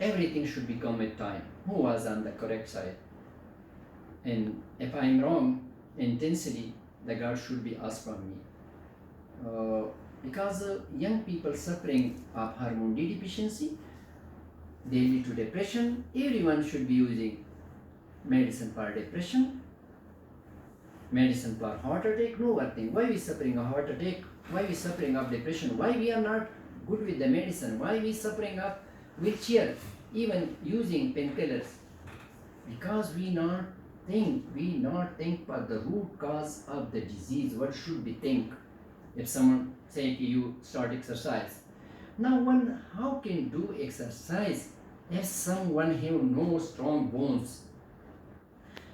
Everything should become with time. Who was on the correct side? And if I am wrong, intensity, the God should be asked from me. Because young people suffering of hormone D deficiency, they lead to depression. Everyone should be using medicine for depression, medicine for heart attack. No one thing. Why we suffering of heart attack? Why we suffering of depression? Why we are not good with the medicine? Why we suffering of wheelchair? Even using painkillers. Because we not think about the root cause of the disease. What should we think? If someone say to you start exercise, now one how can do exercise if someone have no strong bones?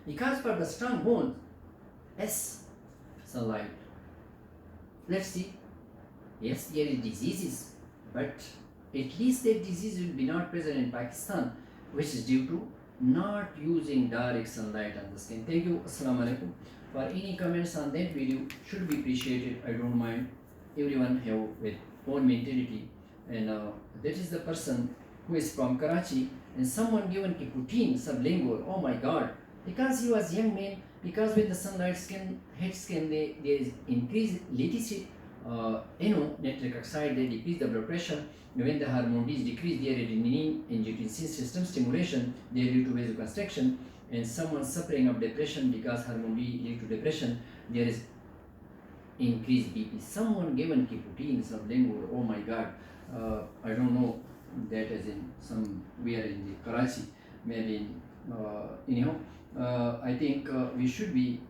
Because for the strong bones, yes, sunlight. Let's see. Yes, there is diseases, but at least that disease will be not present in Pakistan, which is due to not using direct sunlight on the skin. Thank you. Assalamu alaikum. For any comments on that video, should be appreciated. I don't mind. Everyone have with own mentality, and that is the person who is from Karachi, and someone given Kiputin sublingual. Oh my God! Because he was young man. Because with the sunlight skin, head skin, there is increased latency. Nitric oxide, they decrease the blood pressure. When the hormone is decreased, their adenine angiotensin system stimulation, they lead to vasoconstriction. And someone suffering of depression because hormone D lead to depression, there is increased BP. Someone given Kiputin, sublingual, oh my God, I don't know, that is in somewhere in the Karachi, maybe in, anyhow, I think we should be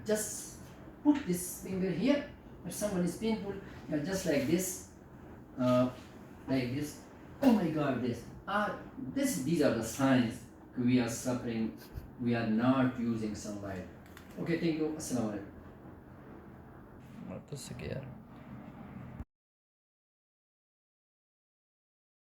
just put this finger here. If someone is painful, just like this, like this. Oh my God, these are the signs we are suffering. We are not using sunlight. Okay, thank you. Assalamu alaikum.